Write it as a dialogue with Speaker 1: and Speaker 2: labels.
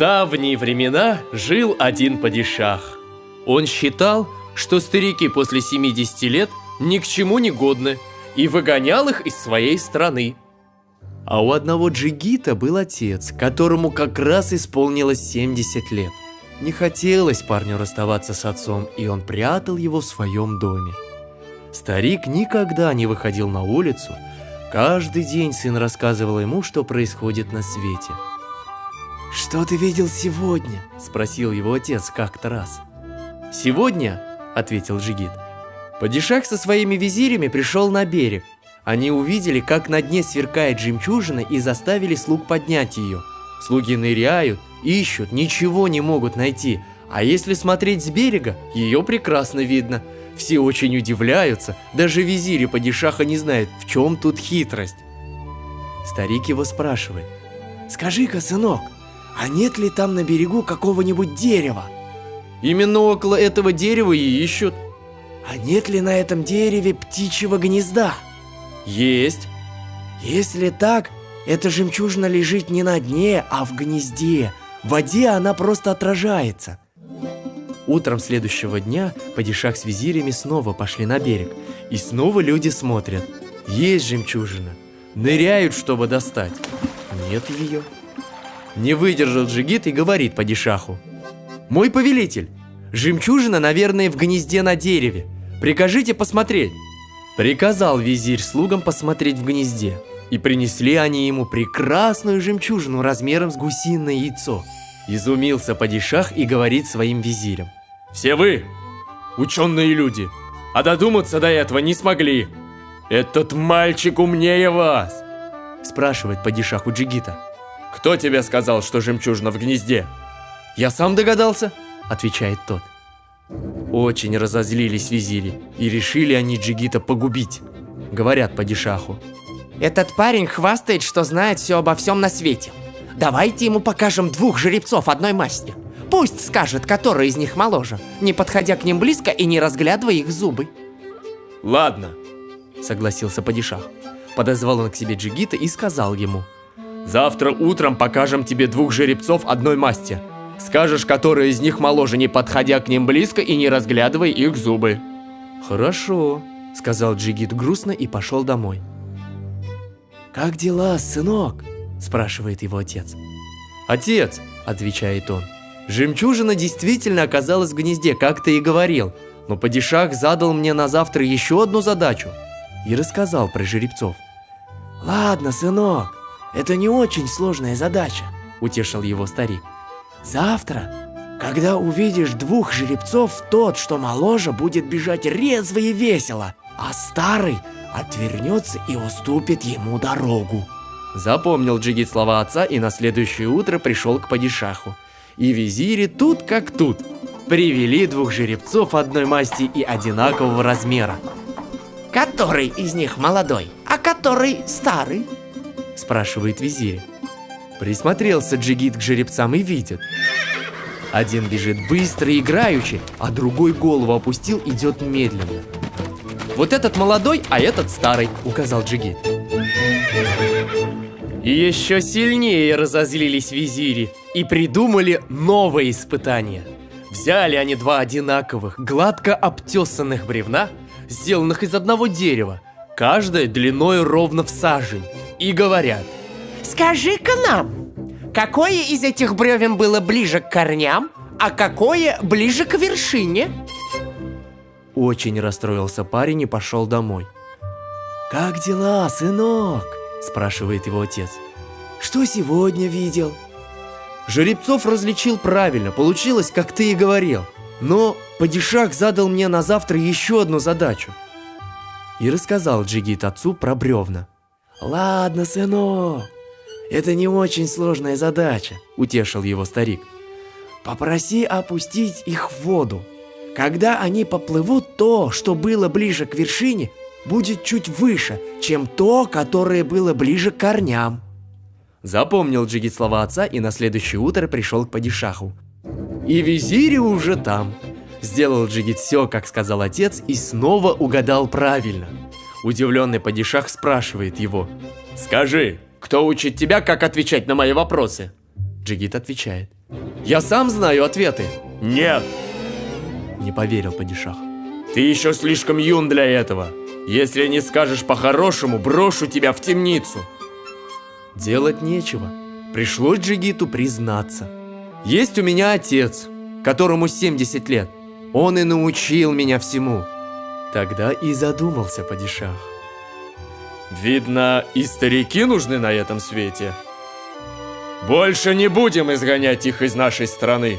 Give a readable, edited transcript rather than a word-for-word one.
Speaker 1: давние времена жил один падишах. Он считал, что старики после 70 лет ни к чему не годны, и выгонял их из своей страны. А у одного джигита был отец, которому как раз исполнилось 70 лет. Не хотелось парню расставаться с отцом, и он прятал его в своем доме. Старик никогда не выходил на улицу. Каждый день сын рассказывал ему, что происходит на свете. «Что ты видел сегодня?» – спросил его отец как-то раз. «Сегодня?» – ответил джигит. Падишах со своими визирями пришел на берег. Они увидели, как на дне сверкает жемчужина, и заставили слуг поднять ее. Слуги ныряют, ищут, ничего не могут найти. А если смотреть с берега, ее прекрасно видно. Все очень удивляются, даже визири падишаха не знают, в чем тут хитрость. Старик его спрашивает: «Скажи-ка, сынок, а нет ли там на берегу какого-нибудь дерева?» «Именно около этого дерева и ищут». «А нет ли на этом дереве птичьего гнезда?» «Есть». «Если так, эта жемчужина лежит не на дне, а в гнезде. В воде она просто отражается». Утром следующего дня падишах с визирями снова пошли на берег. И снова люди смотрят. Есть жемчужина. Ныряют, чтобы достать. Нет ее. Не выдержал джигит и говорит падишаху: «Мой повелитель, жемчужина, наверное, в гнезде на дереве. Прикажите посмотреть». Приказал визирь слугам посмотреть в гнезде. И принесли они ему прекрасную жемчужину размером с гусиное яйцо. Изумился падишах и говорит своим визирям: «Все вы, ученые люди, а додуматься до этого не смогли. Этот мальчик умнее вас!» Спрашивает падишах у джигита: «Кто тебе сказал, что жемчужина в гнезде?» «Я сам догадался», отвечает тот. Очень разозлились визири, и решили они джигита погубить. Говорят падишаху:
Speaker 2: «Этот парень хвастает, что знает все обо всем на свете. Давайте ему покажем 2 жеребцов одной масти. Пусть скажет, который из них моложе, не подходя к ним близко и не разглядывая их зубы».
Speaker 1: «Ладно», согласился падишах. Подозвал он к себе джигита и сказал ему: «Завтра утром покажем тебе 2 жеребцов одной масти. Скажешь, который из них моложе, не подходя к ним близко и не разглядывая их зубы». «Хорошо», сказал джигит грустно и пошел домой.
Speaker 2: «Как дела, сынок?» спрашивает его отец.
Speaker 1: «Отец», отвечает он, «жемчужина действительно оказалась в гнезде, как ты и говорил, но падишах задал мне на завтра еще одну задачу». И рассказал про жеребцов.
Speaker 2: «Ладно, сынок, это не очень сложная задача»,
Speaker 1: утешил его старик.
Speaker 2: «Завтра, когда увидишь 2 жеребцов, тот, что моложе, будет бежать резво и весело, а старый отвернется и уступит ему дорогу».
Speaker 1: Запомнил джигит слова отца и на следующее утро пришел к падишаху. И визири тут как тут привели 2 жеребцов одной масти и одинакового размера.
Speaker 2: «Который из них молодой, а который старый?»
Speaker 1: спрашивает визирь. Присмотрелся джигит к жеребцам и видит: один бежит быстро и играючи, а другой голову опустил, идет медленно. «Вот этот молодой, а этот старый», указал джигит. И еще сильнее разозлились визири и придумали новое испытание. Взяли они 2 одинаковых, гладко обтесанных бревна, сделанных из одного дерева, каждое длиной ровно в сажень, и говорят:
Speaker 2: «Скажи-ка нам, какое из этих бревен было ближе к корням, а какое ближе к вершине?»
Speaker 1: Очень расстроился парень и пошел домой.
Speaker 2: «Как дела, сынок?»
Speaker 1: спрашивает его отец.
Speaker 2: «Что сегодня видел?»
Speaker 1: «Жеребцов различил правильно, получилось, как ты и говорил. Но падишах задал мне на завтра еще одну задачу». И рассказал джигит отцу про бревна.
Speaker 2: «Ладно, сынок, это не очень сложная задача»,
Speaker 1: утешил его старик.
Speaker 2: «Попроси опустить их в воду. Когда они поплывут, то, что было ближе к вершине, будет чуть выше, чем то, которое было ближе к корням».
Speaker 1: Запомнил джигит слова отца и на следующее утро пришел к падишаху. И визири уже там. Сделал джигит все, как сказал отец, и снова угадал правильно. Удивленный падишах спрашивает его: «Скажи, кто учит тебя, как отвечать на мои вопросы?» Джигит отвечает: Я сам знаю ответы. Нет, не поверил падишах. Ты еще слишком юн для этого. Если не скажешь по-хорошему, брошу тебя в темницу. Делать нечего. Пришлось Джигиту признаться. Есть у меня отец, которому 70 лет. Он и научил меня всему. Тогда и задумался падишах. Видно, и старики нужны на этом свете. Больше не будем изгонять их из нашей страны.